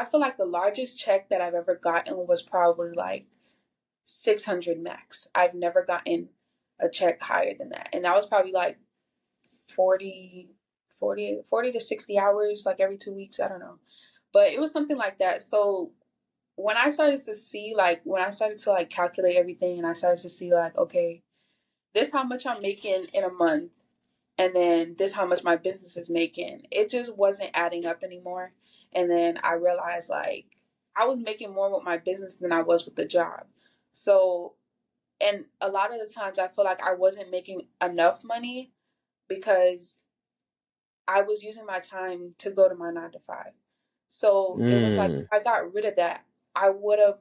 I feel like the largest check that I've ever gotten was probably like 600 max. I've never gotten a check higher than that. And that was probably like 40, 40 to 60 hours, like every 2 weeks. I don't know. But it was something like that. So when I started to see, like, when I started to like calculate everything and I started to see, like, okay, this how much I'm making in a month, and then this how much my business is making, it just wasn't adding up anymore. And then I realized, like, I was making more with my business than I was with the job. So, and a lot of the times I feel like I wasn't making enough money because I was using my time to go to my 9 to 5. So it was like, Mm. I got rid of that, I would have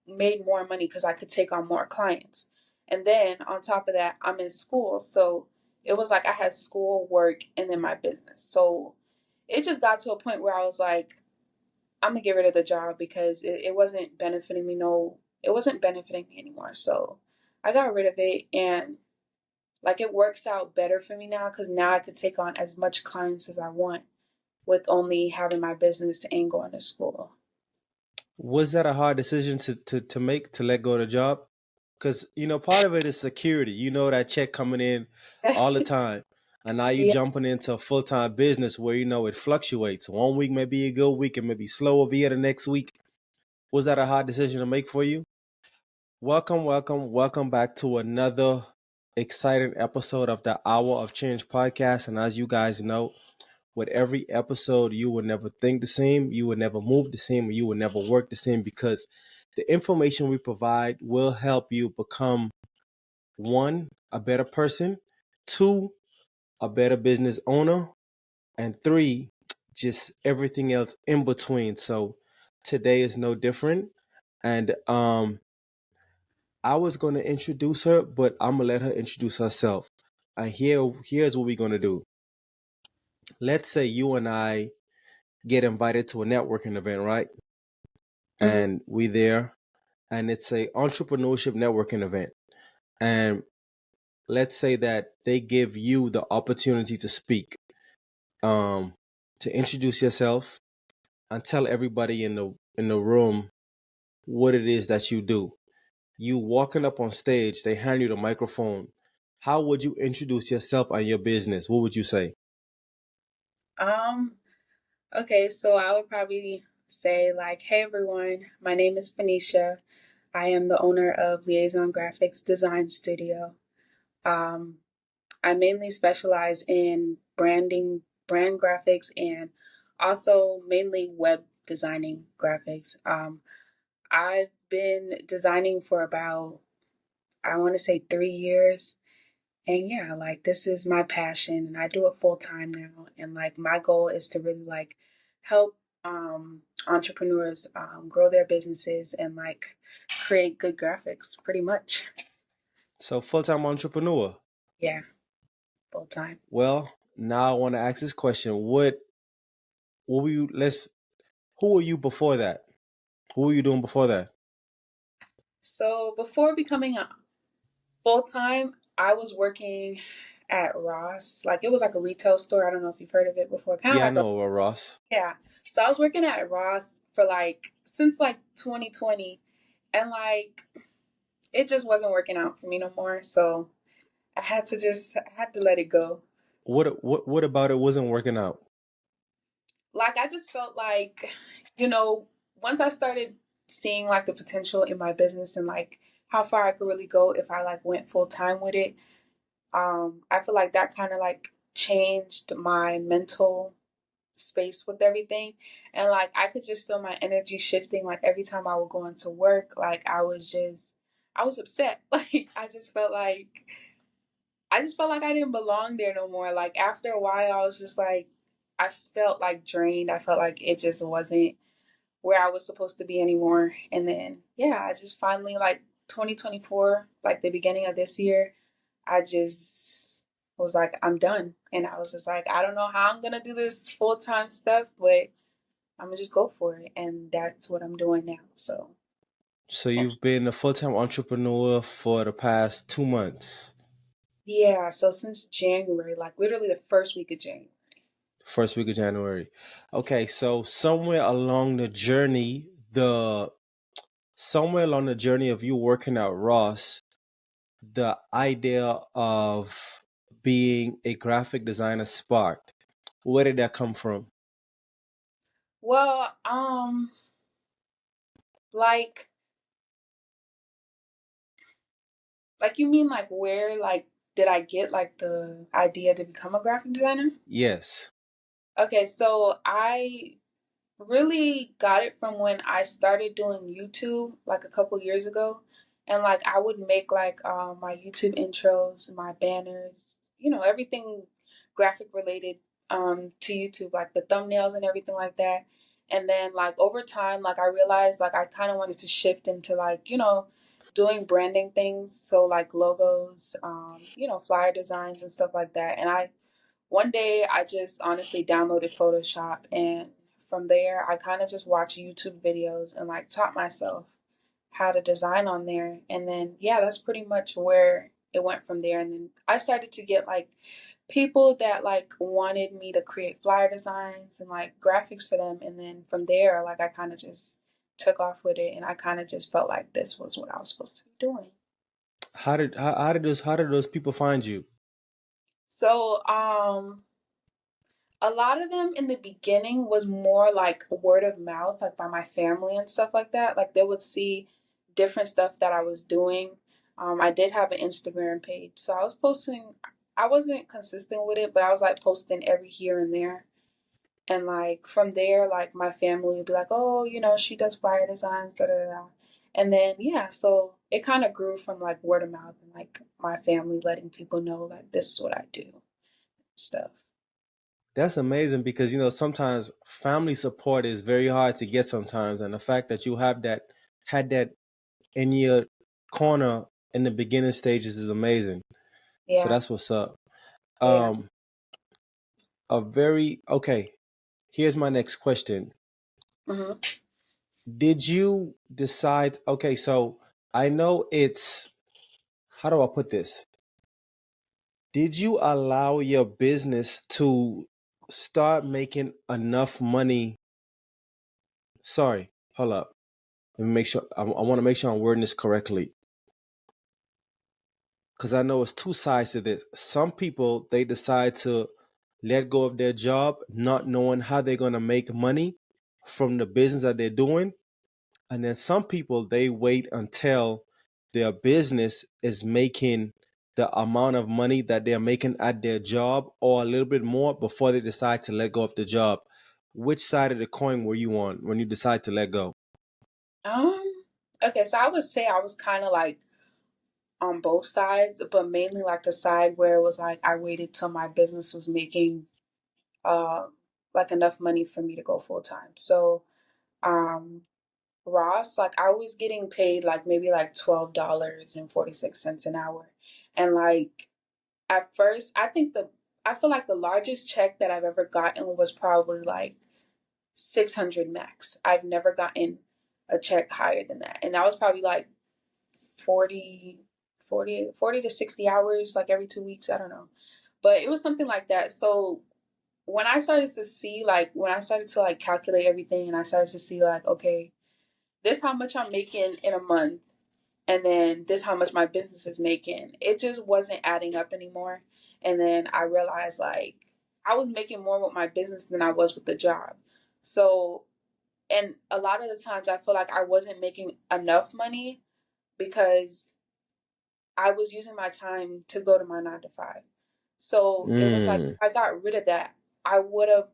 made more money because I could take on more clients. And then on top of that, I'm in school. So it was like I had school, work, and then my business. So it just got to a point where I was like, I'm gonna get rid of the job because it wasn't benefiting me. No, it wasn't benefiting me anymore. So I got rid of it, and like it works out better for me now because now I could take on as much clients as I want with only having my business and going to school. Was that a hard decision to make, to let go of the job? Because, part of it is security. You know that check coming in all the time. And now you Yeah. jumping into a full-time business where, it fluctuates. One week may be a good week and maybe slower via the next week. Was that a hard decision to make for you? Welcome, welcome, welcome back to another exciting episode of the Hour of Change podcast. And as you guys know, with every episode, you will never think the same, you will never move the same, you will never work the same, because the information we provide will help you become, one, a better person, two, a better business owner, and three, just everything else in between. So today is no different. And I was going to introduce her, but I'm going to let her introduce herself. And here's what we're going to do. Let's say you and I get invited to a networking event, right? Mhm. And we there, and it's a entrepreneurship networking event. And let's say that they give you the opportunity to speak, um, to introduce yourself and tell everybody in the room what it is that you do. You walking up on stage, they hand you the microphone. How would you introduce yourself and your business? What would you say? Um, okay, so I would probably say, like, hey everyone, my name is Phanisha. I am the owner of Liaison Graphics Design Studio. Um, I mainly specialize in branding, brand graphics, and also mainly web designing graphics. I've been designing for about, I want to say, 3 years. And yeah, like this is my passion and I do it full time now. And like my goal is to really like help entrepreneurs grow their businesses and like create good graphics pretty much. So full-time entrepreneur. Yeah, full time. Well, now I want to ask this question. What were you let's who were you before that? What were you doing before that? So before becoming a full time, I was working at Ross. Like it was like a retail store. I don't know if you've heard of it before. Kind of Yeah, I like a, know Ross. yeah. So I was working at Ross for like since like 2020, and like it just wasn't working out for me no more. So I had to let it go. What about it wasn't working out? Like I just felt like, you know, once I started seeing like the potential in my business and like how far I could really go if I like went full time with it, I feel like that kind of like changed my mental space with everything. And like I could just feel my energy shifting like every time I would go into work, like I was upset. Like I just felt like I didn't belong there no more. Like after a while, I was just like, I felt like drained. I felt like it just wasn't where I was supposed to be anymore. And then, yeah, I just finally, like 2024, like the beginning of this year, I just was like, I'm done. And I was just like, I don't know how I'm going to do this full time stuff, but I'm going to just go for it. And that's what I'm doing now. So, So you've been a full-time entrepreneur for the past 2 months. yeah. So since January, like literally the first week of January. First week of January. Okay, so somewhere along the journey of you working at Ross, the idea of being a graphic designer sparked. Where did that come from? Well, like you mean like where like did I get like the idea to become a graphic designer? Yes. Okay, so I really got it from when I started doing YouTube like a couple years ago. And like I would make like my YouTube intros, my banners, everything graphic related to YouTube, like the thumbnails and everything like that. And then like over time, like I realized like I kind of wanted to shift into like, doing branding things. So like logos, flyer designs and stuff like that. And I one day I just honestly downloaded Photoshop, and from there I kind of just watched YouTube videos and like taught myself how to design on there. And then yeah, that's pretty much where it went from there. And then I started to get like people that like wanted me to create flyer designs and like graphics for them. And then from there, like I kind of just took off with it, and I kind of just felt like this was what I was supposed to be doing. How did those people find you? So a lot of them in the beginning was more like word of mouth, like by my family and stuff like that. Like they would see different stuff that I was doing. I did have an Instagram page, so I was posting. I wasn't consistent with it, but I was like posting every here and there. And like from there, like my family would be like, "Oh, she does flyer designs, da da da." And then yeah, so it kind of grew from like word of mouth and like my family letting people know like this is what I do, stuff. That's amazing because sometimes family support is very hard to get sometimes, and the fact that you had that in your corner in the beginning stages is amazing. So Yeah, that's what's up. yeah. Um, a very okay. Here's my next question. Hmm. Did you decide? Okay, so I know it's how do I put this? Did you allow your business to start making enough money? Sorry, hold up. Let me make sure. I want to make sure I'm wording this correctly because I know it's two sides to this. Some people they decide to let go of their job, not knowing how they're gonna make money from the business that they're doing, and then some people they wait until their business is making the amount of money that they're making at their job or a little bit more before they decide to let go of the job. Which side of the coin were you on when you decide to let go? Um, okay, so I would say I was kind of like on both sides, but mainly like the side where it was like I waited till my business was making like enough money for me to go full time. So um Ross, like I was getting paid like maybe like $12.46 an hour. And like at first I feel like the largest check that I've ever gotten was probably like 600 max. I've never gotten a check higher than that. And that was probably like 40, 40 to 60 hours, like every 2 weeks. I don't know. But it was something like that. So when I started to see, like, when I started to like calculate everything and I started to see, like, okay, this how much I'm making in a month, and then this how much my business is making, it just wasn't adding up anymore. And then I realized, like, I was making more with my business than I was with the job. So, and a lot of the times I feel like I wasn't making enough money because I was using my time to go to my 9 to 5. So it was like Mm. if I got rid of that, I would have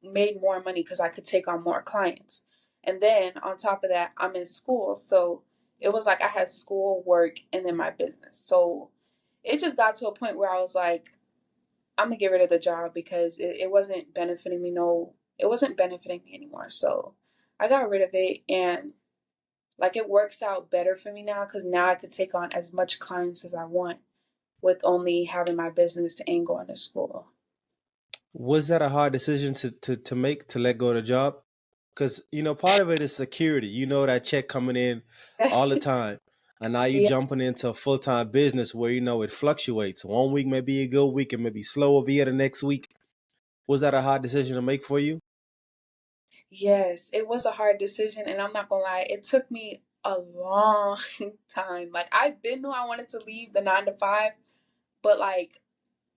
made more money because I could take on more clients. And then on top of that, I'm in school. So it was like I had school, work, and then my business. So it just got to a point where I was like, I'm gonna get rid of the job because it wasn't benefiting me. No, it wasn't benefiting me anymore. So I got rid of it, and like it works out better for me now because now I could take on as much clients as I want with only having my business and going to school. Was that a hard decision to make to let go of the job? Because part of it is security. You know that check coming in all the time, and now you Yeah. jumping into a full time business where it fluctuates. One week may be a good week, and maybe slower via the next week. Was that a hard decision to make for you? Yes, it was a hard decision, and I'm not gonna lie, it took me a long time. Like I've been knew I wanted to leave the 9 to 5, but like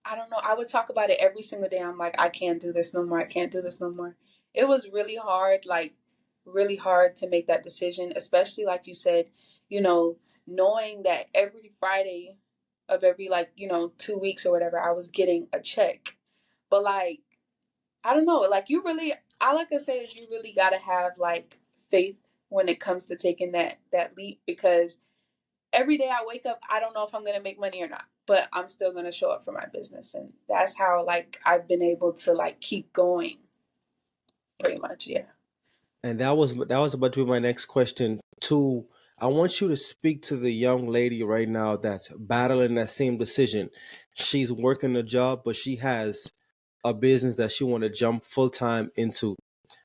I don't know, I would talk about it every single day. I'm like, I can't do this no more. I can't do this no more. It was really hard, like really hard to make that decision, especially like you said, you know, knowing that every Friday of every like, 2 weeks or whatever, I was getting a check. But like I don't know, like you really all I can say is you really gotta have like faith when it comes to taking that leap because every day I wake up, I don't know if I'm gonna make money or not, but I'm still gonna show up for my business, and that's how like I've been able to like keep going, pretty much. Yeah. And that was about to be my next question too. I want you to speak to the young lady right now that's battling that same decision. She's working a job, but she has a business that she want to jump full time into,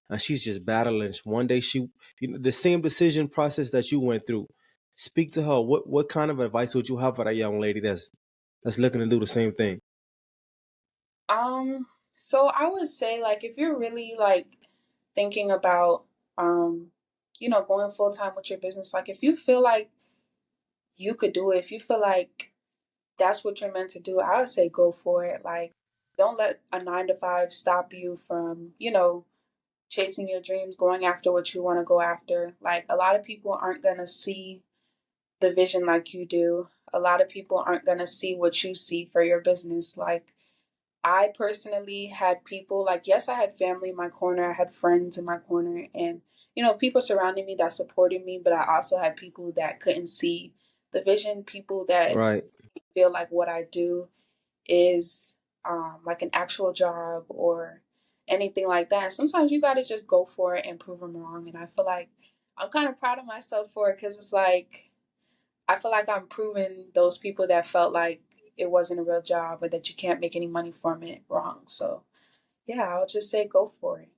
and she's just battling. One day the same decision process that you went through. Speak to her. What kind of advice would you have for that young lady that's looking to do the same thing? Um. So I would say like if you're really like thinking about um, going full time with your business, like if you feel like you could do it, if you feel like that's what you're meant to do, I would say go for it. Like, don't let a 9 to 5 stop you from, chasing your dreams, going after what you want to go after. Like, a lot of people aren't going to see the vision like you do. A lot of people aren't going to see what you see for your business. Like, I personally had people, like, yes, I had family in my corner, I had friends in my corner, and, people surrounding me that supported me, but I also had people that couldn't see the vision, people that Right. feel like what I do is like an actual job or anything like that. And sometimes you got to just go for it and prove them wrong. And I feel like I'm kind of proud of myself for it because it's like I feel like I'm proving those people that felt like it wasn't a real job or that you can't make any money from it wrong. So yeah, I'll just say go for it.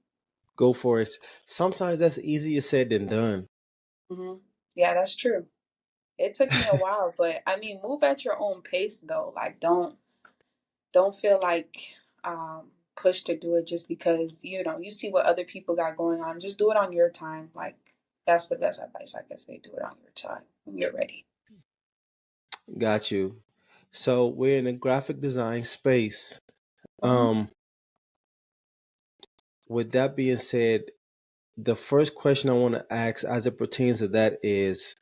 Go for it. Sometimes that's easier said than done. hmm Yeah, that's true. It took me a while, but I mean, move at your own pace though. Like, don't feel like pushed to do it just because you see what other people got going on. Just do it on your time. Like that's the best advice I can say. Do it on your time when you're ready. Got you. So we're in a graphic design space. hmm Um, with that being said, the first question I want to ask as it pertains to that is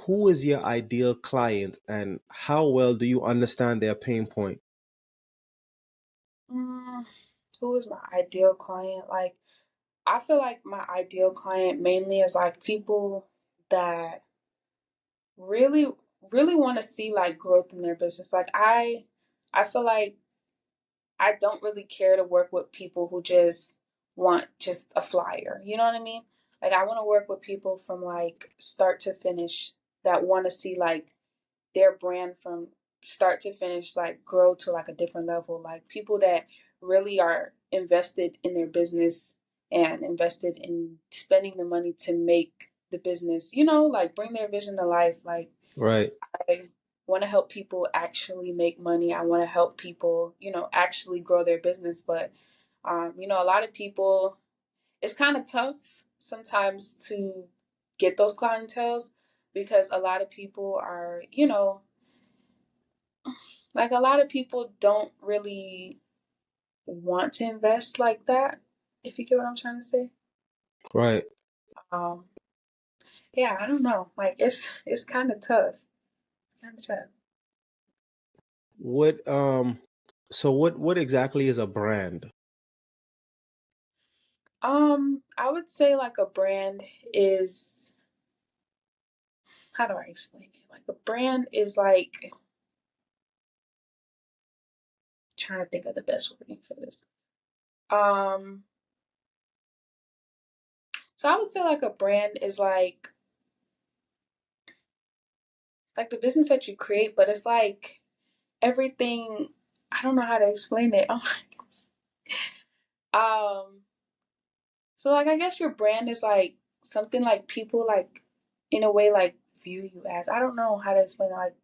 who is your ideal client and how well do you understand their pain point? mm, who is my ideal client? Like I feel like my ideal client mainly is like people that really really want to see like growth in their business. Like I feel like I don't really care to work with people who just want just a flyer. You know what I mean? Like I want to work with people from like start to finish that want to see like their brand from start to finish like grow to like a different level. Like people that really are invested in their business and invested in spending the money to make the business, like bring their vision to life. Like Right. I want to help people actually make money. I want to help people, actually grow their business. But, a lot of people, it's kind of tough sometimes to get those clientels because a lot of people are, like a lot of people don't really want to invest like that, if you get what I'm trying to say. Right. Um, yeah, I don't know. Like it's kind of tough. Kind of tough. What so what exactly is a brand? I would say like a brand is how do I explain it? Like a brand is like trying to think of the best wording for this. Um, so I would say like a brand is like the business that you create, but it's like everything. I don't know how to explain it. Oh my gosh. So like I guess your brand is like something like people like in a way like view you as. I don't know how to explain it. Like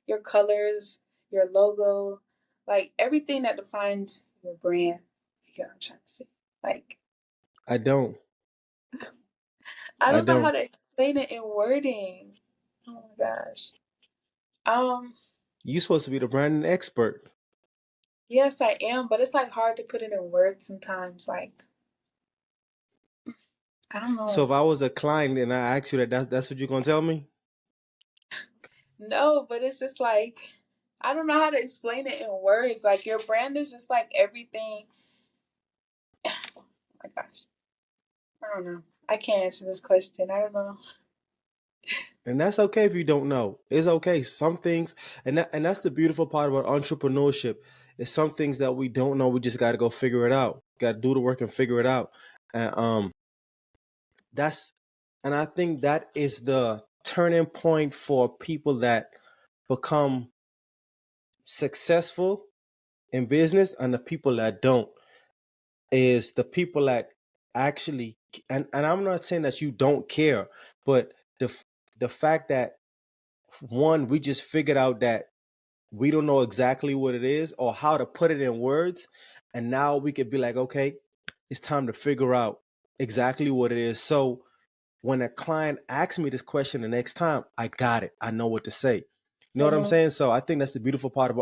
your colors, your logo, like everything that defines your brand. You know what I'm trying to say? Like, I don't. I I don't know how don't. to explain it in wording. Oh my gosh. Um, You supposed to be the branding expert. yes, I am, but it's like hard to put it in words sometimes. Like, I don't So if know. I was a client and I asked you that's what you're gonna tell me? No, but it's just like I don't know how to explain it in words. Like your brand is just like everything. Oh my gosh. I don't know. I can't answer this question. I don't know. And that's okay if you don't know. It's okay. Some things, and that's the beautiful part about entrepreneurship. Is some things that we don't know, we just got to go figure it out. Got to do the work and figure it out. And that's, and I think that is the turning point for people that become successful in business, and the people that don't. Is the people that actually, and I'm not saying that you don't care, but the fact that one, we just figured out that we don't know exactly what it is or how to put it in words. And now we could be like, okay, it's time to figure out exactly what it is. So when a client asks me this question the next time, I got it. I know what to say. You know what I'm Mm-hmm. saying? So I think that's the beautiful part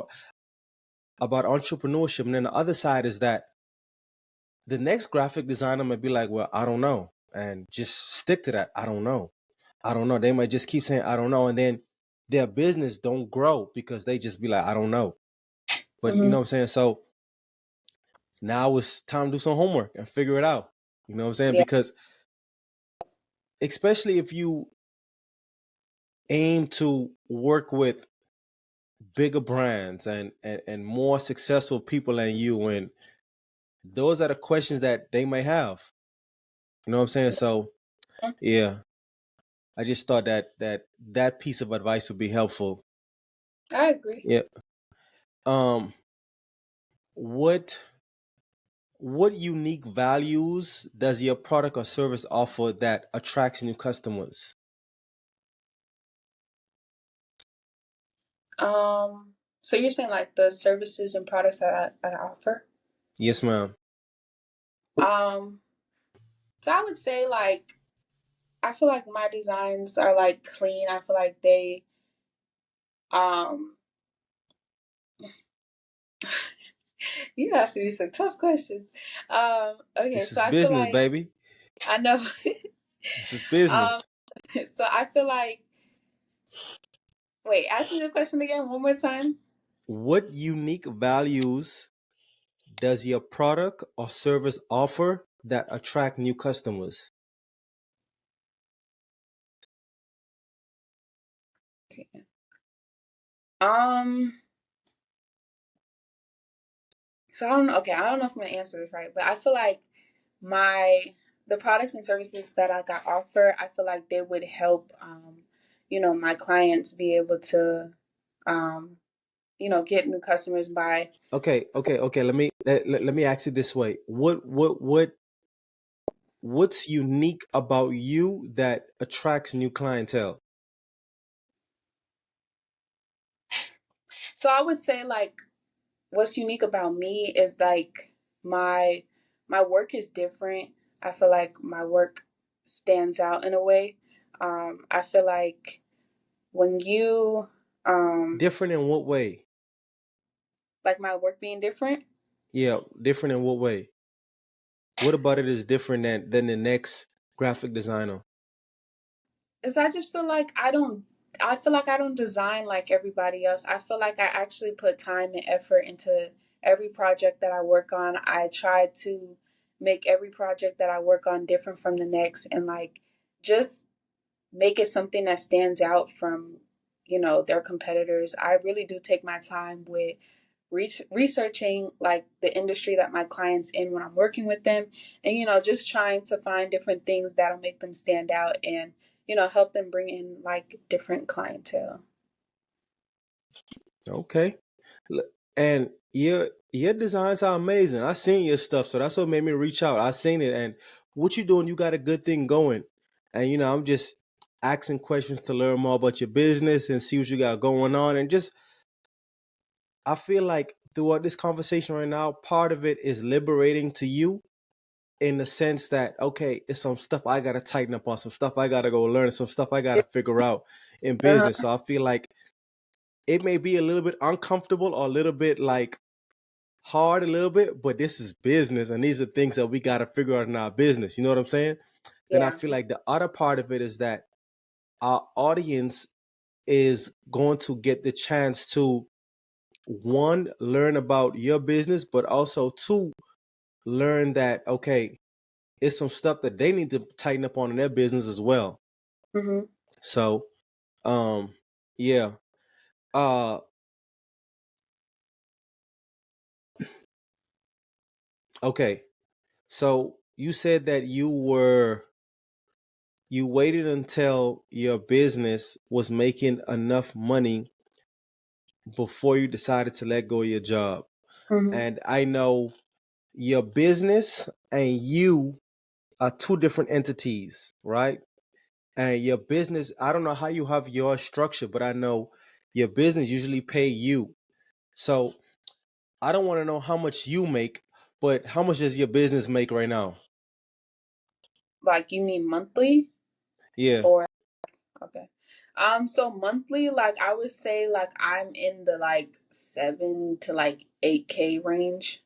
about entrepreneurship. And then the other side is that the next graphic designer might be like, well, I don't know. And just stick to that. I don't know. I don't know. They might just keep saying, I don't know. And then their business don't grow because they just be like, I don't know. But you Mm-hmm. know what I'm saying? So now it's time to do some homework and figure it out. You know what I'm saying? Yeah. Because especially if you aim to work with bigger brands and more successful people than you, and those are the questions that they may have. You know what I'm saying? So yeah, I just thought that piece of advice would be helpful. I agree. Yeah. Um, what what unique values does your product or service offer that attracts new customers? So you're saying like the services and products that I offer? Yes, ma'am. Um, so I would say like I feel like my designs are like clean. I feel like they um you asked me some tough questions. Okay, This so is I feel business, like baby. I know. This is um, business. so I feel like wait, ask me the question again one more time. What unique values does your product or service offer that attract new customers? Um, so I don't know. Okay, I don't know if I'm gonna answer this right, but I feel like my the products and services that I got offer, I feel like they would help my clients be able to um, get new customers by Okay. Let me ask you this way. What's unique about you that attracts new clientele? so I would say like what's unique about me is like my my work is different. I feel like my work stands out in a way. I feel like when you Different in what way? like my work being different, Yeah, different in what way? What about it is different than the next graphic designer? is I just feel like I feel like I don't design like everybody else. I feel like I actually put time and effort into every project that I work on. I try to make every project that I work on different from the next and like just make it something that stands out from their competitors. I really do take my time with researching like the industry that my clients in when I'm working with them, and just trying to find different things that'll make them stand out and help them bring in like different clientele. Okay. And your designs are amazing. I seen your stuff, so that's what made me reach out. I seen it, and what you doing? You got a good thing going, and I'm just asking questions to learn more about your business and see what you got going on, and just I feel like throughout this conversation right now, part of it is liberating to you in the sense that, okay, it's some stuff I gotta tighten up on, some stuff I gotta go learn, some stuff I gotta figure out in Uh-huh. business. So I feel like it may be a little bit uncomfortable or a little bit like hard a little bit, but this is business and these are things that we gotta figure out in our business. You know what I'm saying? Then I Yeah. feel like the other part of it is that our audience is going to get the chance to, one, learn about your business, but also two, learn that, okay, it's some stuff that they need to tighten up on in their business as well. Mm-hmm. So, um, yeah. Uh, okay. So you said that you waited until your business was making enough money before you decided to let go of your job. Mm-hmm. And I know your business and you are two different entities, right? And your business, I don't know how you have your structure, but I know your business usually pay you. So I don't want to know how much you make, but how much does your business make right now? Like you mean monthly Yeah. or okay. So monthly, like I would say like I'm in the like 7 to like 8K range.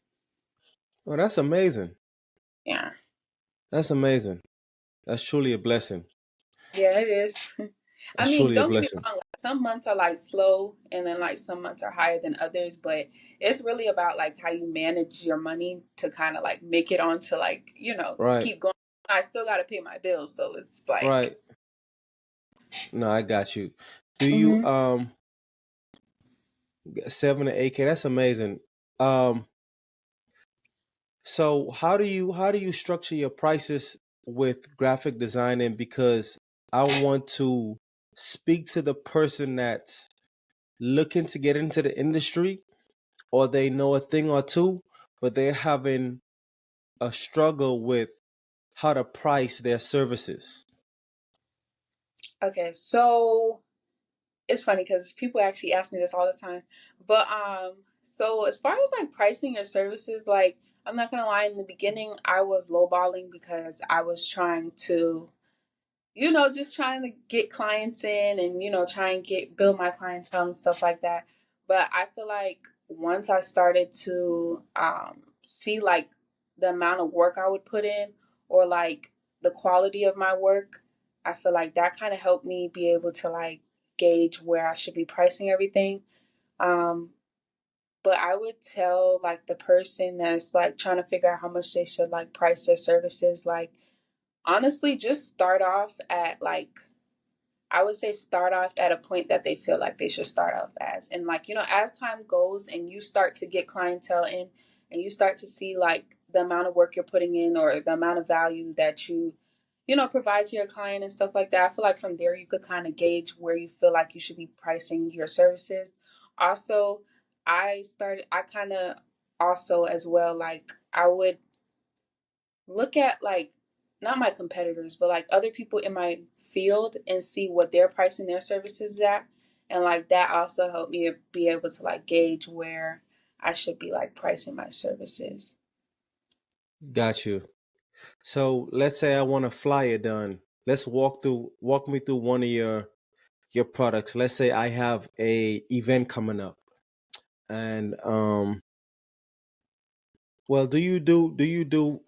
Oh, that's amazing. Yeah. That's amazing. That's truly a blessing. Yeah, it is. I That's mean, truly a don't get me blessing. wrong, like, some months are like slow and then like some months are higher than others, but it's really about like how you manage your money to kind of like make it on to like, Right. keep going. I still got to pay my bills, so it's like Right. No, I got you. Do you hmm 7 to 8K? That's amazing. Um so how do you structure your prices with graphic designing? Because I want to speak to the person that's looking to get into the industry, or they know a thing or two, but they're having a struggle with how to price their services. okay, so it's funny because people actually ask me this all the time. But so as far as like pricing your services, like I'm not gonna lie, in the beginning I was lowballing because I was trying to, just trying to get clients in and try and get build my clientele and stuff like that. But I feel like once I started to see like the amount of work I would put in or like the quality of my work, I feel like that kind of helped me be able to like gauge where I should be pricing everything. Um, but I would tell like the person that's like trying to figure out how much they should like price their services, like honestly, just start off at like I would say start off at a point that they feel like they should start off as. And like, as time goes and you start to get clientele in and you start to see like the amount of work you're putting in or the amount of value that you provide to your client and stuff like that. I feel like from there you could kind of gauge where you feel like you should be pricing your services. Also, I kind of also as well, like I would look at like not my competitors, but like other people in my field and see what they're pricing their services at. And like that also helped me be able to like gauge where I should be like pricing my services. Got you. So let's say I want a flyer done. Let's walk me through one of your products. Let's say I have a event coming up, and well, do you do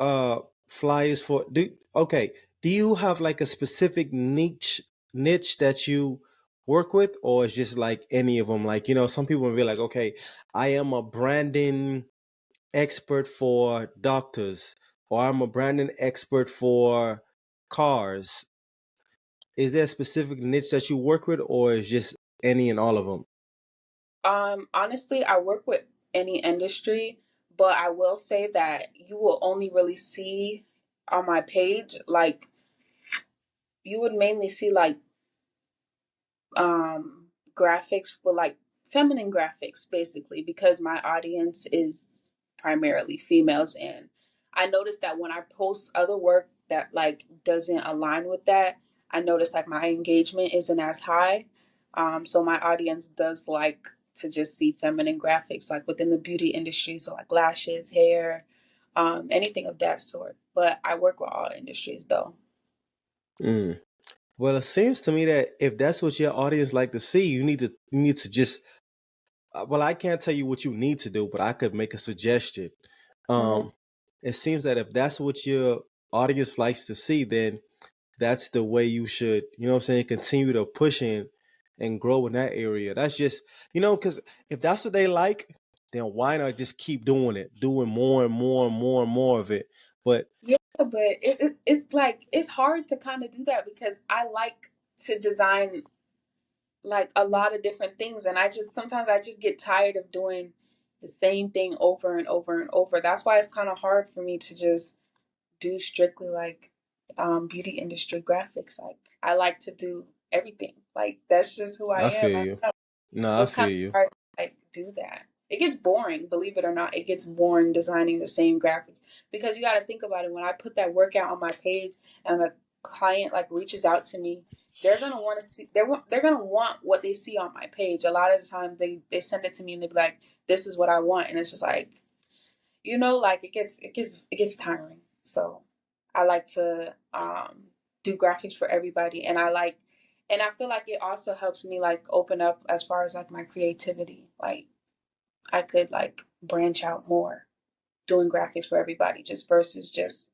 flyers for do okay? Do you have like a specific niche that you work with, or it's just like any of them? Like, some people will be like, okay, I am a branding expert for doctors, or I'm a branding expert for cars. Is there a specific niche that you work with, or is just any and all of them? Honestly, I work with any industry, but I will say that you will only really see on my page like you would mainly see like graphics with like feminine graphics basically because my audience is primarily females, and I noticed that when I post other work that like doesn't align with that, I notice like my engagement isn't as high. So my audience does like to just see feminine graphics, like within the beauty industry. So like lashes, hair, anything of that sort. But I work with all industries though. Mm. Well, it seems to me that if that's what your audience like to see, you need to just well, I can't tell you what you need to do, but I could make a suggestion. Hmm. Um, it seems that if that's what your audience likes to see, then that's the way you should, you know what I'm saying, continue to push in and grow in that area. That's just, because if that's what they like, then why not just keep doing it, doing more and more and more and more of it? But Yeah, but it's like it's hard to kind of do that because I like to design like a lot of different things, and sometimes I just get tired of doing the same thing over and over and over. That's why it's kind of hard for me to just do strictly like beauty industry graphics. Like I like to do everything. Like that's just who I I am. feel I you. don't know. No, So I it's kind feel of you. hard to like do that. It gets boring, believe it or not. It gets boring designing the same graphics because you got to think about it. When I put that workout on my page and a client like reaches out to me, they're gonna want to see. They're gonna want what they see on my page. A lot of the time, they send it to me and they be like, "This is what I want," and it's just like, like it gets tiring. So I like to do graphics for everybody, and I feel like it also helps me like open up as far as like my creativity. Like I could like branch out more doing graphics for everybody just versus just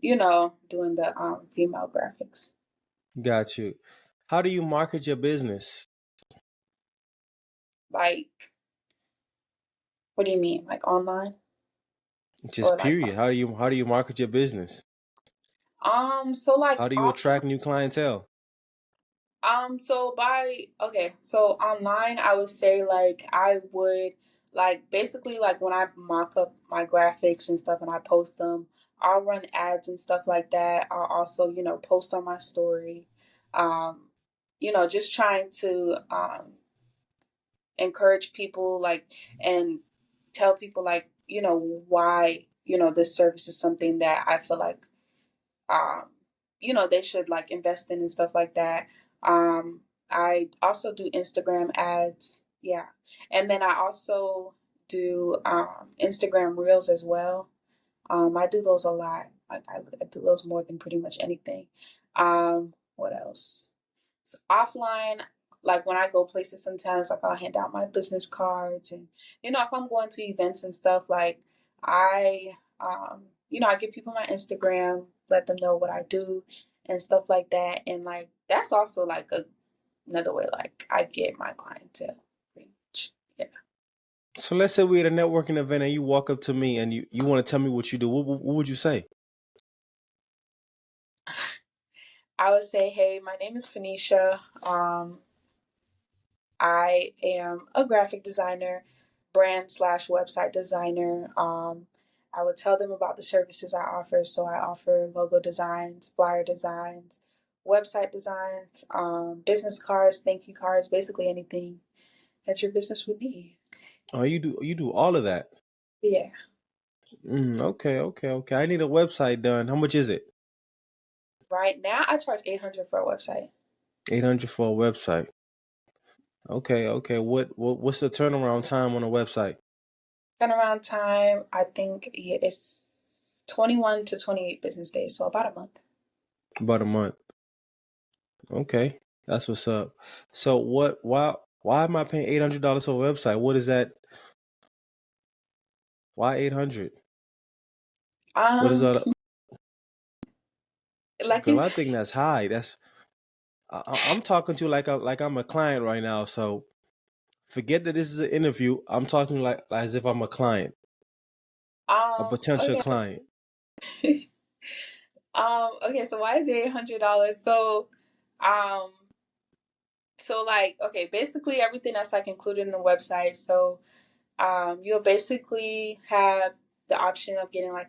doing the female graphics. Got you. How do you market your business? Like what do you mean? Like online or Just like period. How do you market your business? so like How do you off attract new clientele? so online I would say like I would like basically like when I mock up my graphics and stuff and I post them, I'll run ads and stuff like that. I'll also, post on my story. Um, just trying to encourage people like and tell people like, why, this service is something that I feel like um, they should like invest in and stuff like that. Um, I also do Instagram ads, yeah, and then I also do Instagram Reels as well. I do those a lot. I do those more than pretty much anything. What else? So offline, like when I go places, sometimes like I'll hand out my business cards, and if I'm going to events and stuff, like I I give people my Instagram, let them know what I do and stuff like that. And like that's also like another way like I get my clientele pretty much. Yeah. So let's say we're at a networking event and you walk up to me and you want to tell me what you do. What would you say? I would say, hey, my name is Phanisha. I am a graphic designer, brand slash website designer. I would tell them about the services I offer. So I offer logo designs, flyer designs, website designs, business cards, thank you cards, basically anything that your business would need. Oh, you do all of that. Yeah. Okay, okay, okay. I need a website done. How much is it? Right now, I charge 800 for a website. 800 for a website. Okay, okay. What's the turnaround time on a website? Turnaround time, I think yeah, it's 21 to 28 business days, so about a month. About a month. Okay, that's what's up. So what? Why am I paying $800 for a website? What is that? Why 800? What is Um, that? like you Because I said, think that's high. I'm talking to you like I'm a client right now. So forget that this is an interview. I'm talking like as if I'm a client, a potential okay. client. Okay, so why is it $800? Um, like, okay, basically everything that's like included in the website. So, you'll basically have the option of getting like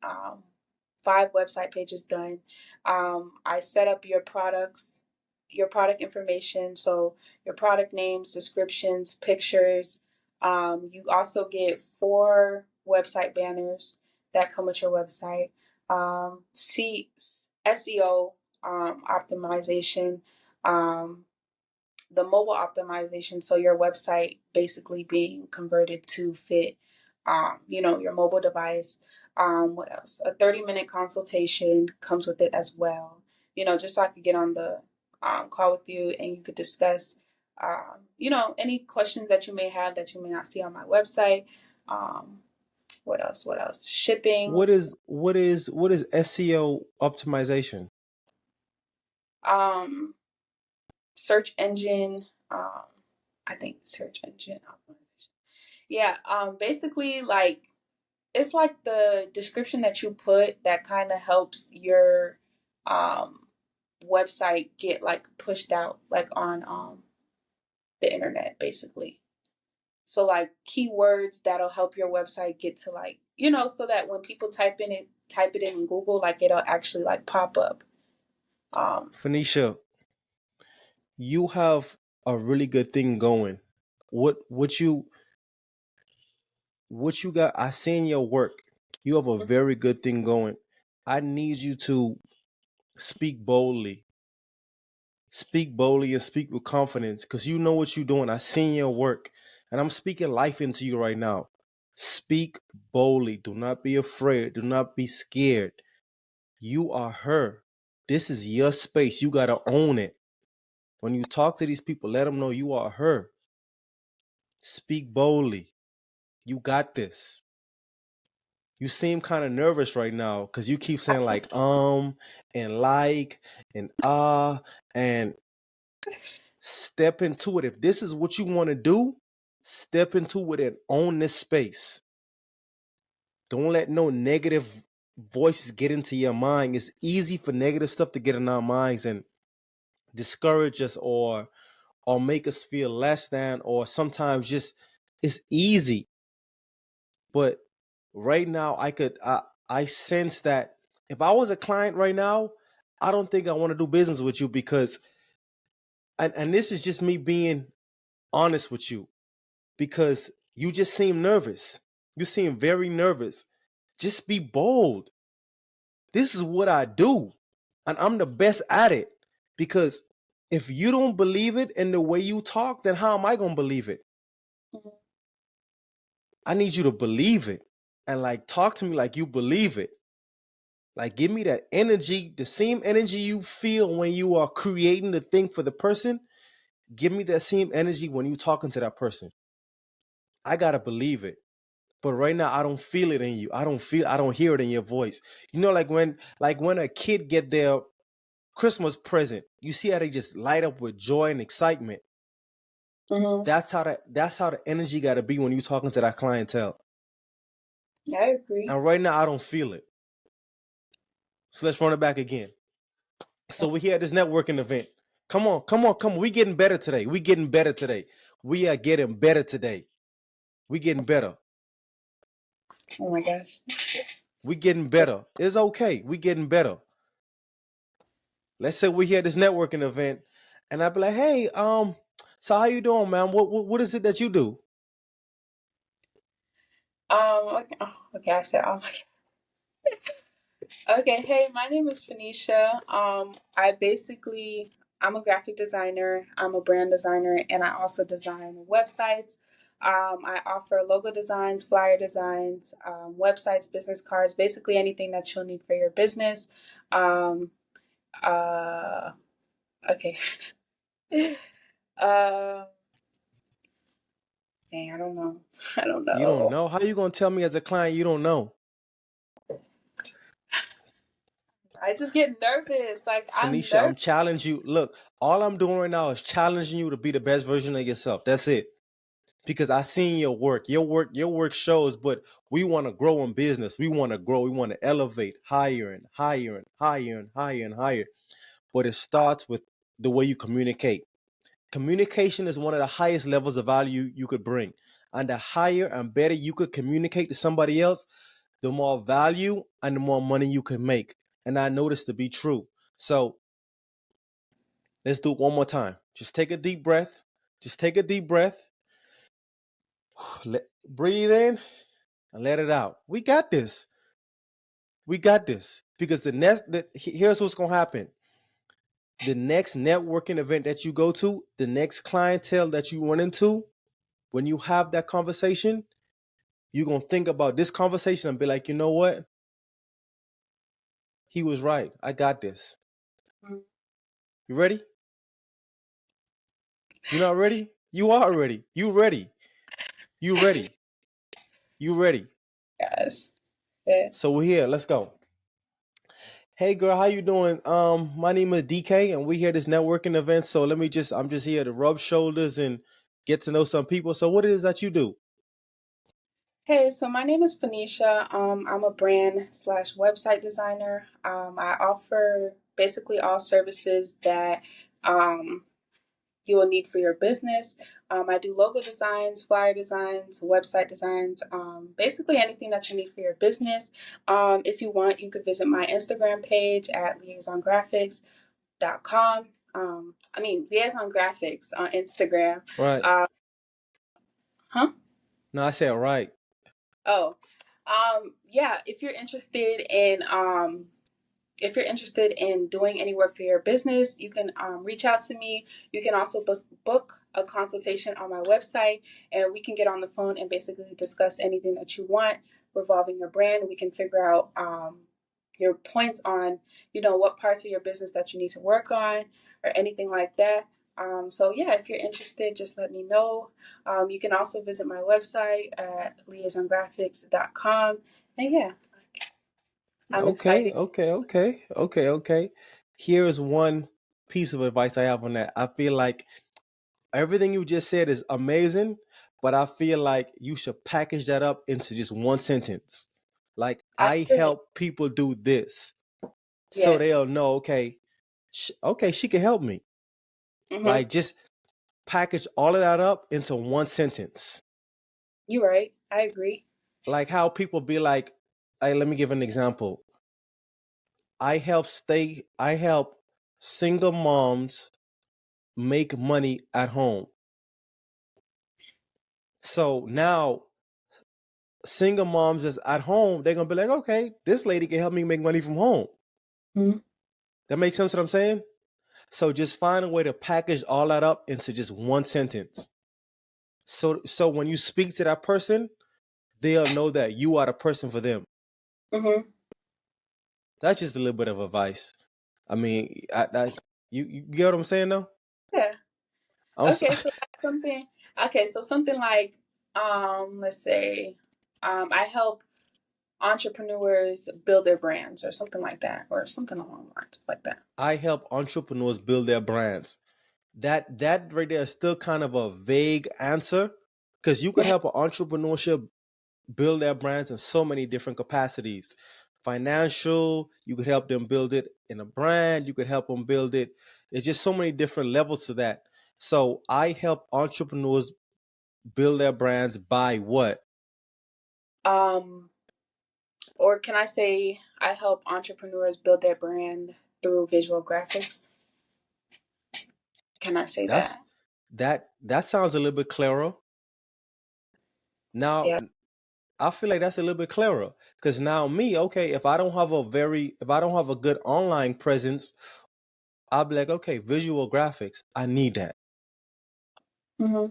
um, five website pages done. I set up your product information, so your product names, descriptions, pictures. You also get four website banners that come with your website. SEO optimization. Um, the mobile optimization, so your website basically being converted to fit, your mobile device. What else? A 30-minute consultation comes with it as well. Just so I could get on the call with you and you could discuss, any questions that you may have that you may not see on my website. What else? What else? Shipping. What is SEO optimization? Um, Search engine. I think search engine optimization. Yeah. Basically, like it's like the description that you put that kind of helps your um website get like pushed out like on the internet, basically. So like keywords that'll help your website get to, like, so that when people type it in Google, like it'll actually like pop up. Um Phanisha, you have a really good thing going. What what you what you got? I seen your work. You have a very good thing going. I need you to speak boldly. Speak boldly and speak with confidence because you know what you're doing. I seen your work and I'm speaking life into you right now. Speak boldly. Do not be afraid. Do not be scared. You are her. This is your space. You got to own it. When you talk to these people, let them know you are her. Speak boldly. You got this. You seem kind of nervous right now because you keep saying like and like and and step into it. If this is what you want to do, step into it and own this space. Don't let no negative voices get into your mind. It's easy for negative stuff to get in our minds and discourage us or make us feel less than, or sometimes just it's easy. But right now I sense that if I was a client right now, I don't think I want to do business with you because and this is just me being honest with you because you just seem nervous. You seem very nervous. Just be bold. This is what I do, and I'm the best at it. Because if you don't believe it in the way you talk, then how am I going to believe it? Mhm. I need you to believe it and like talk to me like you believe it. Like give me that energy, the same energy you feel when you are creating the thing for the person. Give me that same energy when you talking to that person. I got to believe it. But right now I don't feel it in you. I don't hear it in your voice. Like when a kid get their Christmas present, you see how they just light up with joy and excitement. Mhm. That's how the energy got to be when you talking to that clientele. I agree. And right now I don't feel it. So let's run it back again. So we're here at this networking event. Come on, come on, come on. We getting better today. We getting better today. We are getting better today. We getting better. Oh my gosh. We getting better. It's okay. We getting better. Let's say we're here at this networking event, and I be like, hey, so how you doing, man? What is it that you do? Okay. Oh, okay. I said, oh my God. Okay. Hey, my name is Phanisha. I'm a graphic designer. I'm a brand designer, and I also design websites. I offer logo designs, flyer designs, websites, business cards, basically anything that you'll need for your business. Um, uh, okay. uh, Dang, I don't know. I don't You don't know. know? How you gonna tell me as a client you don't know? I just get nervous. Like I'm Phoenicia, I'm nervous. challenging you. Look, all I'm doing right now is challenging you to be the best version of yourself. That's it. Because I seen your work. Your work shows, but we want to grow in business. We want to grow. We want to elevate higher and higher and higher and higher and higher. But it starts with the way you communicate. Communication is one of the highest levels of value you could bring. And the higher and better you could communicate to somebody else, the more value and the more money you can make. And I know this to be true. So let's do it one more time. Just take a deep breath. Just take a deep breath. Breathe in and let it out. We got this. We got this. Because here's what's gonna happen. the next networking event that you go to, the next clientele that you run into, when you have that conversation, you're going to think about this conversation and be like, you know what? He was right. I got this. Mhm. You ready? You're not ready? You are ready. You ready. You ready. You ready. Yes. Yeah. So we're here. Let's go. Hey girl, how you doing? My name is DK and we here at this networking event. So I'm just here to rub shoulders and get to know some people. So what it is that you do? Hey, so my name is Phanisha. I'm a brand slash website designer. I offer basically all services that um, you will need for your business. I do logo designs, flyer designs, website designs, basically anything that you need for your business. If you want, you could visit my Instagram page at liaisongraphics.com. Liaison Graphics on Instagram. Right. Uh, huh? No, I said right. Oh, yeah. If you're interested in doing any work for your business, you can reach out to me. You can also book a consultation on my website, and we can get on the phone and basically discuss anything that you want revolving your brand. We can figure out your points on, what parts of your business that you need to work on or anything like that. So yeah, if you're interested, just let me know. You can also visit my website at liaisongraphics.com. And yeah, I'm Okay, excited. okay, okay, okay, okay. Here is one piece of advice I have on that. I feel like everything you just said is amazing, but I feel like you should package that up into just one sentence. Like, I Absolutely. help people do this. So they'll Yes. know, okay, okay, she can help me. Mm-hmm. Like, just package all of that up into one sentence. You're right. I agree. Like how people be like, hey, let me give an example. I help single moms make money at home. So now single moms is at home, they're gonna be like, okay, this lady can help me make money from home. Mm-hmm. That makes sense what I'm saying? So just find a way to package all that up into just one sentence. So when you speak to that person, they'll know that you are the person for them. Mm-hmm. That's just a little bit of advice. I mean, you get what I'm saying though? Yeah. I'm so, Okay. So that's something. Okay. So something like, let's say, I help entrepreneurs build their brands or something like that, or something along the lines like that. I help entrepreneurs build their brands. That right there is still kind of a vague answer because you could help an entrepreneurship build their brands in so many different capacities. Financial, you could help them build it in a brand, you could help them build it. It's just so many different levels to that. So I help entrepreneurs build their brands by what? Um, or can I say I help entrepreneurs build their brand through visual graphics? Can I say That's that? that sounds a little bit clearer. Now Yeah. I feel like that's a little bit clearer because now me, okay, if I don't have a good online presence, I'll be like, okay, visual graphics, I need that. Mm-hmm.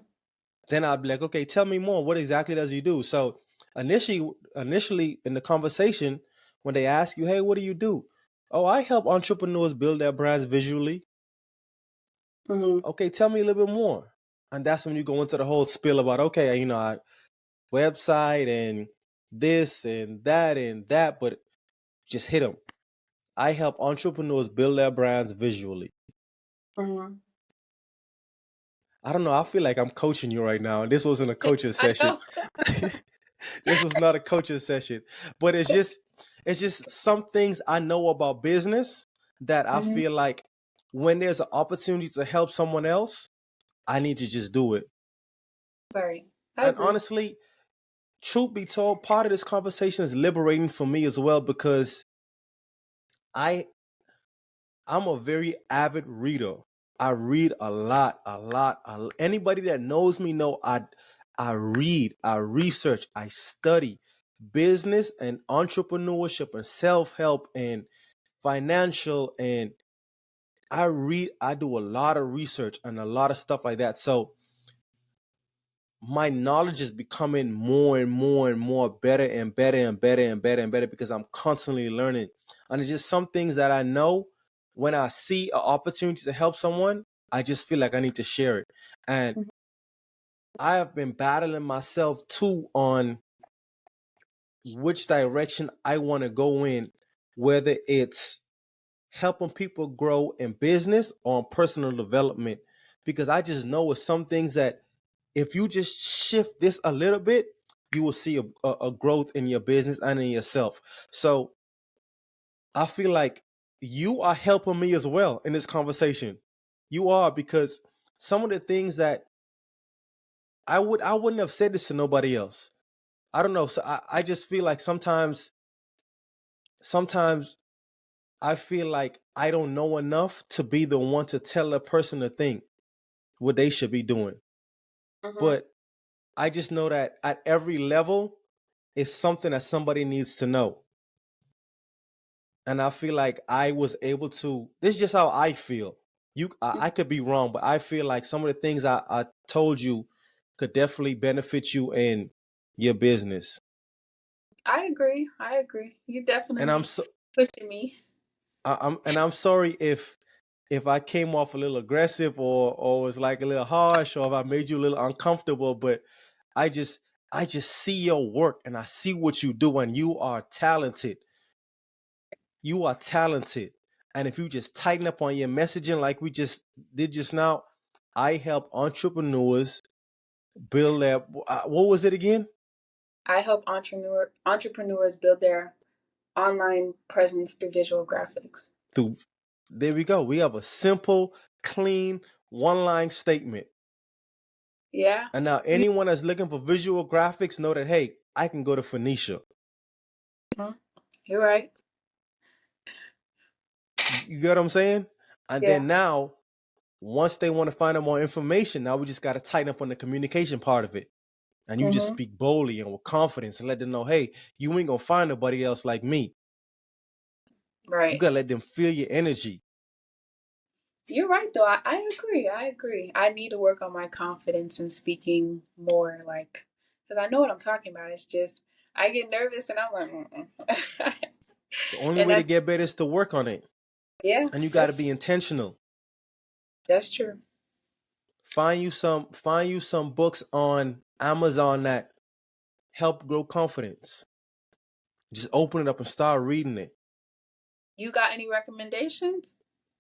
Then I'll be like, okay, tell me more. What exactly does he do? So initially in the conversation, when they ask you, hey, what do you do? Oh, I help entrepreneurs build their brands visually. Mm-hmm. Okay, tell me a little bit more. And that's when you go into the whole spiel about, okay, I website and this and that, but just hit them. I help entrepreneurs build their brands visually. Mm-hmm. I don't know. I feel like I'm coaching you right now. And this wasn't a coaching I session. know. This was not a coaching session. But it's just some things I know about business that I Mm-hmm. feel like when there's an opportunity to help someone else, I need to just do it. Very. I And agree. honestly, truth be told, part of this conversation is liberating for me as well because I I'm a very avid reader. I read a lot, a lot. Anybody that knows me know I read, I research, I study business and entrepreneurship and self-help and financial and I do a lot of research and a lot of stuff like that. So my knowledge is becoming more and more and more better and better and better and better and better because I'm constantly learning. And it's just some things that I know when I see an opportunity to help someone, I just feel like I need to share it. And Mhm. I have been battling myself too on which direction I want to go in, whether it's helping people grow in business or in personal development. Because I just know it's some things that if you just shift this a little bit, you will see a growth in your business and in yourself. So I feel like you are helping me as well in this conversation. You are, because some of the things that I wouldn't have said this to nobody else. I don't know. So I just feel like sometimes I feel like I don't know enough to be the one to tell a person to think what they should be doing. Mhm. But I just know that at every level, it's something that somebody needs to know. And I feel like I was able to, this is just how I feel. I could be wrong, but I feel like some of the things I told you could definitely benefit you in your business. I agree. I agree. You And I'm definitely so pushing me. I'm sorry if I came off a little aggressive or was like a little harsh or if I made you a little uncomfortable, but I just I just see your work and I see what you do and you are talented. You are talented. And if you just tighten up on your messaging like we just did just now, I help entrepreneurs build their what was it again? I help entrepreneurs build their online presence through visual graphics. Through there we go. We have a simple, clean, one-line statement. Yeah. And now You, anyone that's looking for visual graphics know that hey, I can go to Phanisha. mhm. You're right. You get what I'm saying? And Yeah. then now, once they want to find out more information, now we just got to tighten up on the communication part of it. And you just Mhm. speak boldly and with confidence and let them know, hey, you ain't gonna find nobody else like me. You Right. gotta let them feel your energy. You're right though. I agree. I agree. I need to work on my confidence in speaking more, like, because I know what I'm talking about. It's just I get nervous and I'm like, mm-mm. The only And way to that's, get better is to work on it. yeah, And you gotta be intentional. that's true. Find you some books on Amazon that help grow confidence. Just open it up and start reading it. You got any recommendations?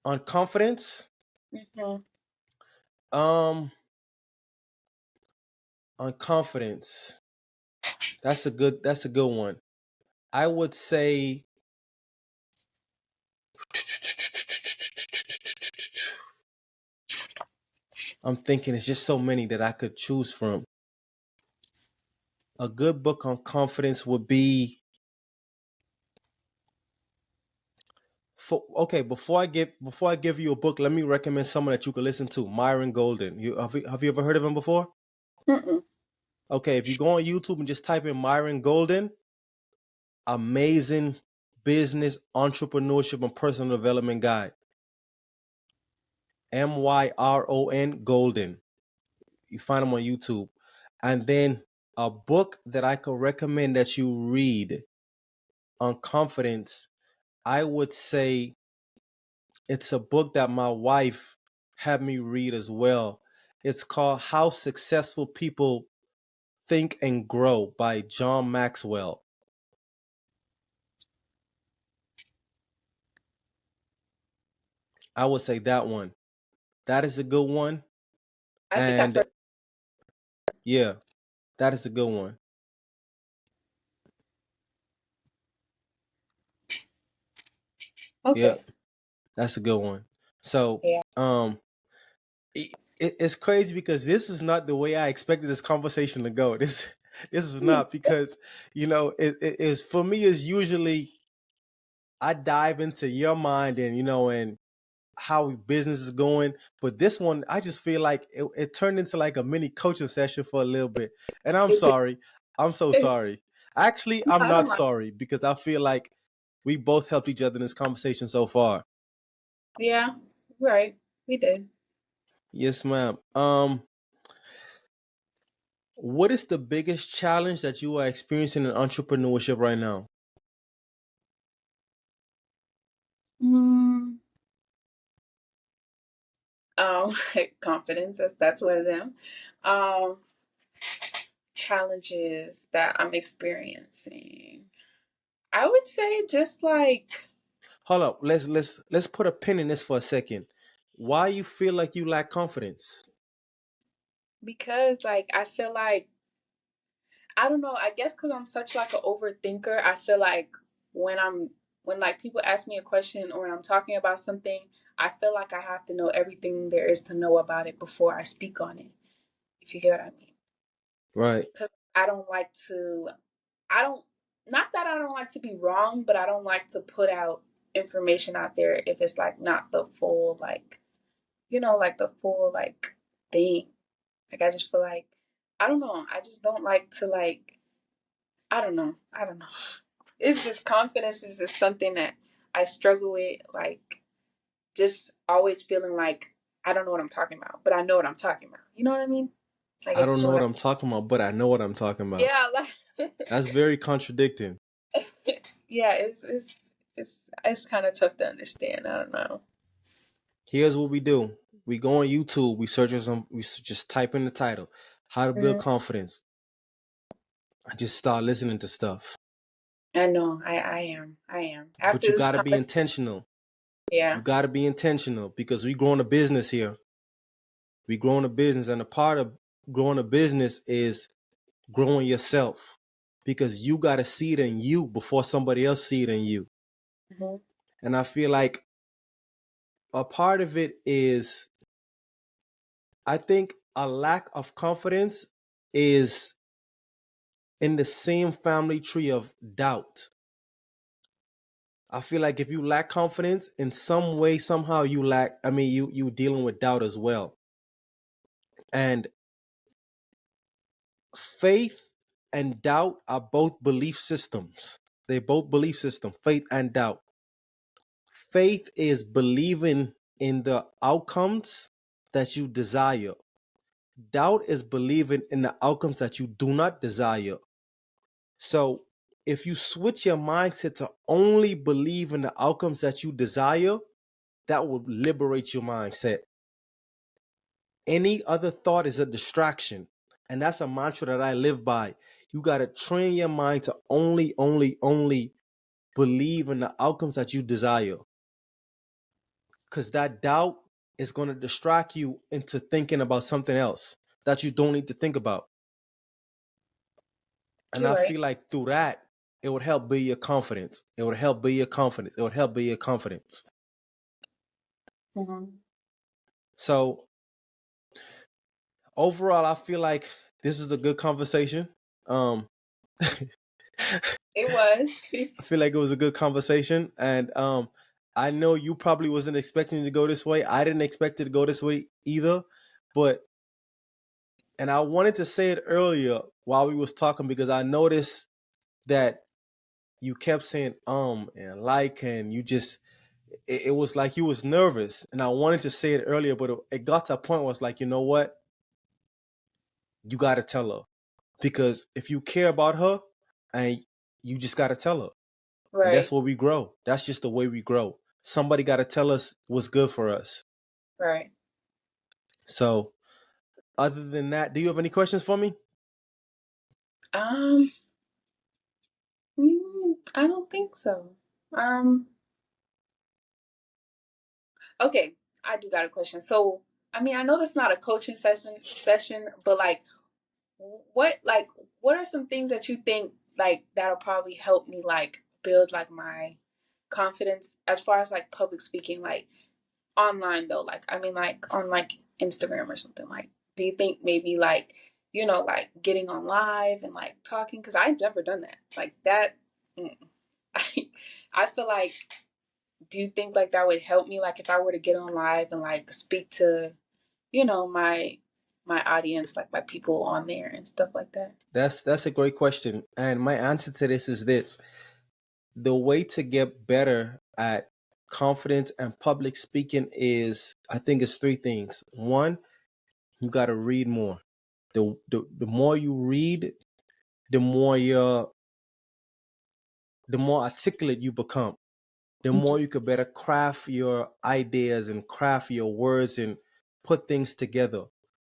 On confidence, Hmm. um, on confidence, that's a good one. I would say I'm thinking it's just so many that I could choose from. A good book on confidence would be okay. Before I give you a book, let me recommend someone that you could listen to. Myron Golden. Have you ever heard of him before? Mm-mm. Okay, if you go on YouTube and just type in Myron Golden, amazing business, entrepreneurship, and personal development guide. Myron Golden. You find him on YouTube. And then a book that I could recommend that you read on confidence, I would say it's a book that my wife had me read as well. It's called How Successful People Think and Grow by John Maxwell. I would say that one. That is a good one. I think I've And heard. yeah, that is a good one. Okay. Yep, that's a good one. So, Yeah. it's crazy because this is not the way I expected this conversation to go. This is Hmm. not because it is for me is usually I dive into your mind and and how business is going. But this one, I just feel like it turned into like a mini coaching session for a little bit. And I'm sorry. I'm so sorry. Actually, I'm I don't not mind. sorry because I feel like we both helped each other in this conversation so far. Yeah. Right. We did. Yes, ma'am. What is the biggest challenge that you are experiencing in entrepreneurship right now? Mm, um, confidence. That's one of them. Um, challenges that I'm experiencing. I would say just like Hold up. Let's put a pin in this for a second. Why you feel like you lack confidence? because like I feel like I don't know. I guess because I'm such like an overthinker, I feel like when I'm when like people ask me a question or when I'm talking about something, I feel like I have to know everything there is to know about it before I speak on it. If you get what I mean. Right. Because I don't like to. I don't. Not that I don't like to be wrong, but I don't like to put out information out there if it's like not the full like like the full like thing. Like I just feel like I don't know. I just don't like to like I don't know. I don't know. It's just confidence is just something that I struggle with. Like, just always feeling like I don't know what I'm talking about, but I know what I'm talking about. You know what I mean? Like, I I just don't know feel what like, I'm talking about, but I know what I'm talking about. yeah, like, That's very contradicting. yeah, it's kind of tough to understand. I don't know. Here's what we do. We go on YouTube, we search for some, just type in the title, how to build Mm, confidence. I just start listening to stuff. I know. I am. But After you this gotta be conversation, intentional. yeah. You gotta be intentional because we growing a business here. We growing a business, and a part of growing a business is growing yourself. Because you gotta see it in you before somebody else see it in you. Hmm. And I feel like a part of it is I think a lack of confidence is in the same family tree of doubt. I feel like if you lack confidence in some way, somehow you lack, I mean, you dealing with doubt as well. And faith and doubt are both belief systems. They both belief system, faith and doubt. Faith is believing in the outcomes that you desire. Doubt is believing in the outcomes that you do not desire. So if you switch your mindset to only believe in the outcomes that you desire, that will liberate your mindset. Any other thought is a distraction. And that's a mantra that I live by. You got to train your mind to only believe in the outcomes that you desire. Because that doubt is going to distract you into thinking about something else that you don't need to think about. And You're I right. feel like through that, it would help build your confidence. It would help build your confidence. It would help build your confidence. Hmm. So overall, I feel like this is a good conversation. I It was. feel like it was a good conversation, and I know you probably wasn't expecting to go this way. I didn't expect it to go this way either, but and I wanted to say it earlier while we was talking because I noticed that you kept saying and like and you just it was like you was nervous, and I wanted to say it earlier, but it got to a point where it's like, you know what, you got to tell her because if you care about her, and you just got to tell her, and that's Right. where we grow. That's just the way we grow. Somebody got to tell us what's good for us. Right. So other than that, do you have any questions for me? Um. I don't think so. Um. Okay, I do got a question. So, I mean, I know that's not a coaching session, but like what are some things that you think like that'll probably help me like build like my confidence as far as like public speaking, like online though, like I mean like on like Instagram or something like. Do you think maybe like like getting on live and like talking? Because I've never done that. Like that, mm, I I feel like do you think like that would help me like if I were to get on live and like speak to my audience, like my people on there and stuff like that? That's a great question, and my answer to this is this: the way to get better at confidence, and public speaking is, I think it's three things. One, you got to read more. The more you read, the more the more articulate you become. The more you could better craft your ideas and craft your words and put things together.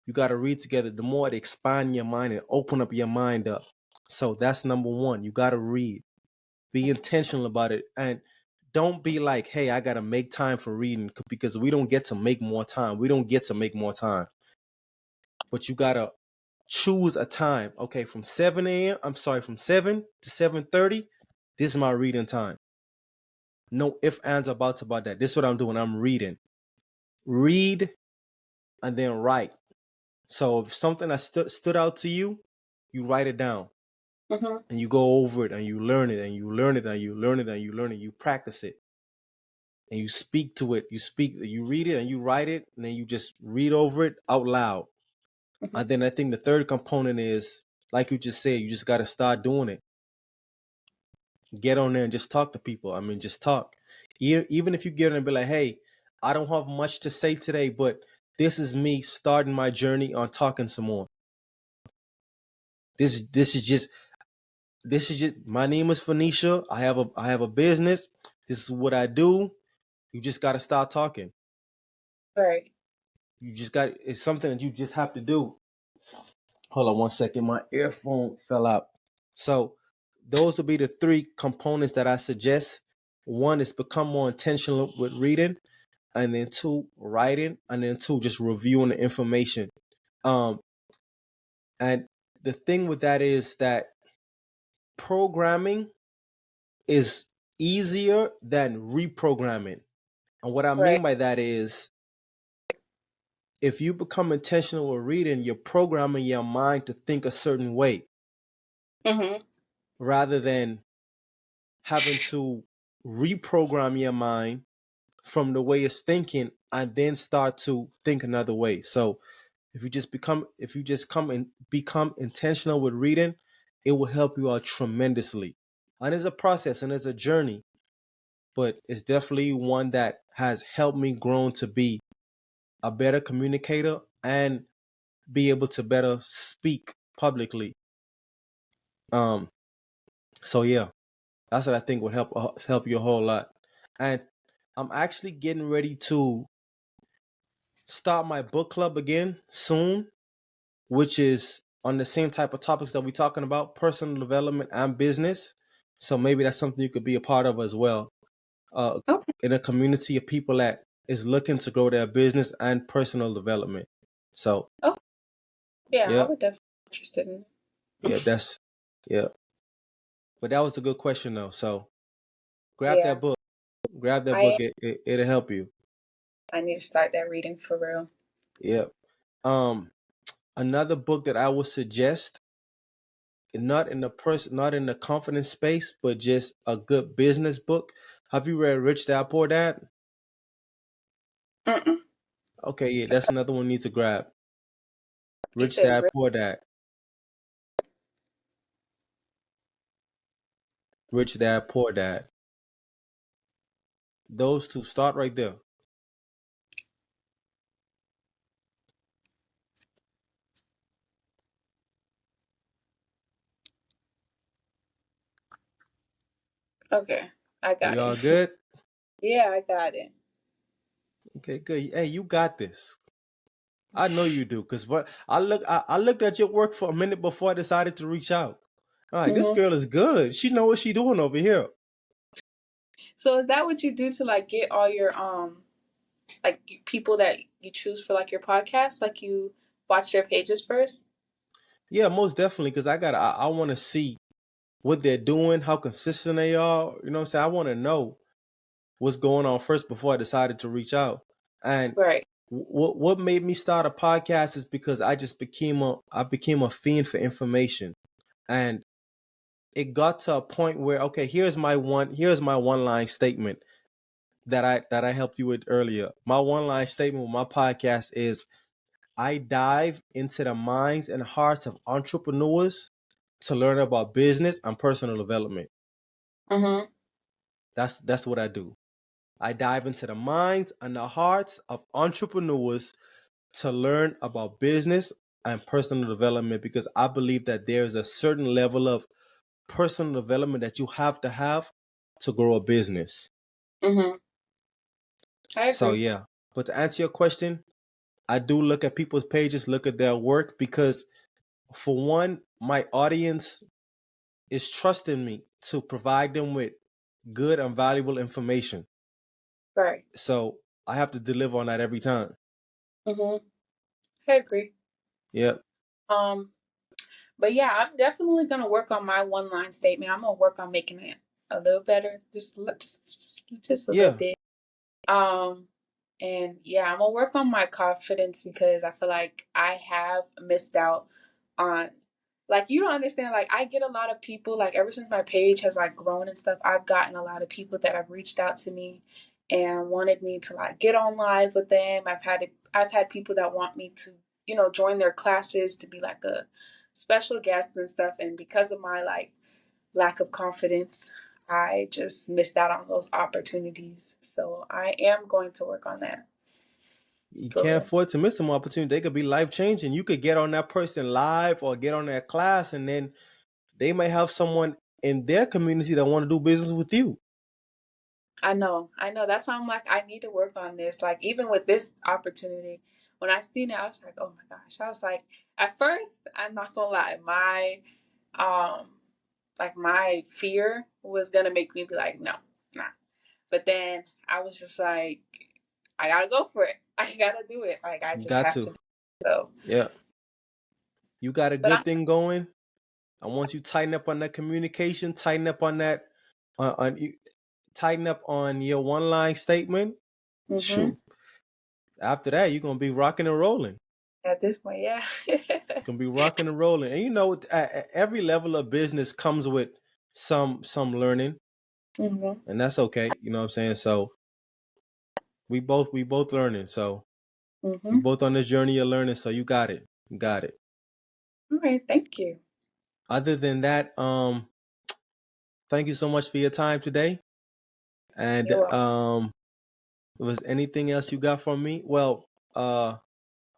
You got to read together. The more it expand your mind and open up your mind up. So that's number one. You got to read. Be intentional about it. And don't be like, hey, I got to make time for reading, because we don't get to make more time. We don't get to make more time. But you got to choose a time. Okay, from 7 a.m., I'm sorry, from 7 to 7:30, this is my reading time. No ifs, ands, or buts about that. This is what I'm doing. I'm reading. Read and then write. So if something that stood out to you, you write it down. And you go over it and you learn it and you learn it and you learn it and you learn it. You practice it and you speak to it. You read it and you write it, and then you just read over it out loud. And then I think the third component is, like you just said, you just got to start doing it. Get on there and just talk to people. I mean, just talk. Even if you get in and be like, hey, I don't have much to say today, but this is me starting my journey on talking some more. This is just my name is Phanisha. I have a business. This is what I do. You just got to start talking. Right. It's something that you just have to do. Hold on one second. My earphone fell out. So those will be the three components that I suggest. One is become more intentional with reading, and then two, writing, and then two, just reviewing the information. And the thing with that is that programming is easier than reprogramming. And what I Right. mean by that is, if you become intentional with reading, you're programming your mind to think a certain way rather than having to reprogram your mind from the way it's thinking and then start to think another way. So if you just become intentional with reading, it will help you out tremendously. And it's a process and it's a journey, but it's definitely one that has helped me grow to be a better communicator and be able to better speak publicly. So yeah, that's what I think would help you a whole lot. And I'm actually getting ready to start my book club again soon, which is on the same type of topics that we're talking about, personal development and business. So maybe that's something you could be a part of as well. Okay. In a community of people that is looking to grow their business and personal development. So Oh, yeah, I yeah, would definitely be interested in yeah, that's yeah. But that was a good question though. So grab Yeah. that book. Grab that book. I It'll help you. I need to start that reading for real. Yep. Um, Another book that I would suggest, not in the confidence space, but just a good business book. Have you read Rich Dad Poor Dad? Mm-mm. Okay, yeah, that's another one you need to grab. You Rich said Dad Poor Dad. Rich Dad Poor Dad. Those two, start right there. Okay, I got We it. all good? Yeah, I got it. Okay, good. Hey, you got this. I know you do, because what I looked at your work for a minute before I decided to reach out. I'm like, this hmm girl is good. She know what she doing over here. So is that what you do to like get all your like people that you choose for like your podcast? Like you watch their pages first? Yeah, most definitely, because I want to see what they're doing, how consistent they are. You know what I'm saying? I want to know what's going on first before I decided to reach out. And Right. what made me start a podcast is because I became a fiend for information. And it got to a point where, okay, here's my one line statement that I helped you with earlier. My one line statement with my podcast is, I dive into the minds and hearts of entrepreneurs to learn about business and personal development. Mm-hmm. That's what I do. I dive into the minds and the hearts of entrepreneurs to learn about business and personal development, because I believe that there's a certain level of personal development that you have to grow a business. Mm-hmm. I So agree. yeah, but to answer your question, I do look at people's pages, look at their work, because for one, my audience is trusting me to provide them with good and valuable information. Right. So I have to deliver on that every time. Mm-hmm. I agree. Yep. Um, but yeah, I'm definitely gonna work on my one line statement. I'm gonna work on making it a little better, just a little Yeah. bit. Um, and yeah, I'm gonna work on my confidence because I feel like I have missed out on, like, you don't understand. Like, I get a lot of people, like, ever since my page has like grown and stuff, I've gotten a lot of people that have reached out to me and wanted me to like get on live with them. I've had people that want me to, join their classes to be like a special guest and stuff. And because of my like lack of confidence, I just missed out on those opportunities. So I am going to work on that You for can't real. afford to miss some opportunity. They could be life changing. You could get on that person live or get on that class, and then they might have someone in their community that want to do business with you. I know. That's why I'm like, I need to work on this. Like, even with this opportunity, when I seen it, I was like, oh my gosh. I was like, at first, I'm not gonna lie, um, my fear was gonna make me be like, no, nah. But then I was just like, I gotta go for it. I gotta do it. Like, I You just got have to. to. So, Yeah. You got a but good thing going. And once you tighten up on that communication, tighten up on that, you tighten up on your one line statement. hmm Shoot. After that, you're gonna be rocking and rolling. at this point, yeah. Gonna be rocking and rolling. And at every level of business comes with some learning, hmm and that's okay. You know what I'm saying? So we both learning. So we hmm both on this journey of learning. So you got it. You got it. All right, thank you. Other than that, thank you so much for your time today. And You're welcome. was anything else you got from me? Well,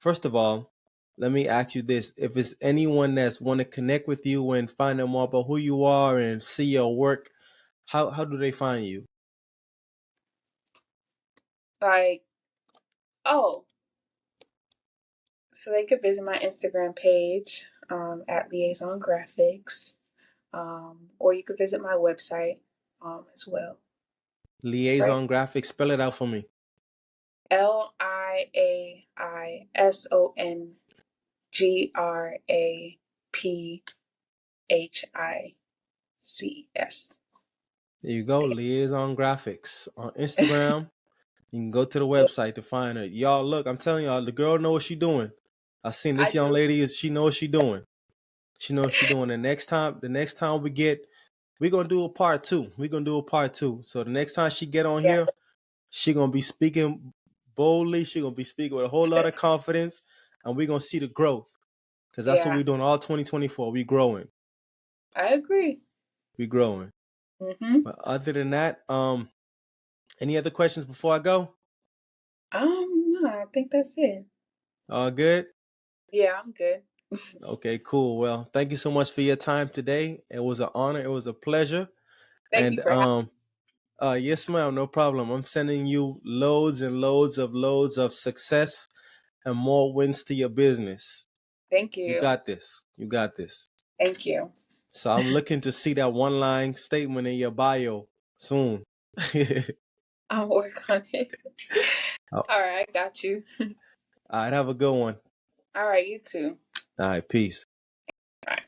first of all, let me ask you this: if it's anyone that's want to connect with you and find out more about who you are and see your work, how do they find you? Like, oh, so they could visit my Instagram page at Liaison Graphics, or you could visit my website as well. Right? Liaison Graphics, spell it out for me. LiaisonGraphics. There you go, Liaison Graphics on Instagram. You can go to the Yeah, website to find her. Y'all, look, I'm telling y'all, the girl know what she doing. I seen I this young do. lady is she know what she doing. She knows what she doing. The next time we're gonna do a part two. We're gonna do a part two. So the next time she get on Yeah, here, she gonna be speaking boldly. She gonna be speaking with a whole lot of confidence, and we're gonna see the growth. Because that's what yeah, we're doing all 2024. We growing. I agree. We growing. Mm-hmm. But other than that, any other questions before I go? No, I think that's it. All good? Yeah, I'm good. Okay, cool. Well, thank you so much for your time today. It was an honor. It was a pleasure. Thank you And for having. yes, ma'am, no problem. I'm sending you loads and loads of success and more wins to your business. Thank You you. got this. You got this. Thank you. So I'm looking to see that one line statement in your bio soon. I'll work on it. All All right, I got you. right, have a good one. All right, you too. All right, peace. All right.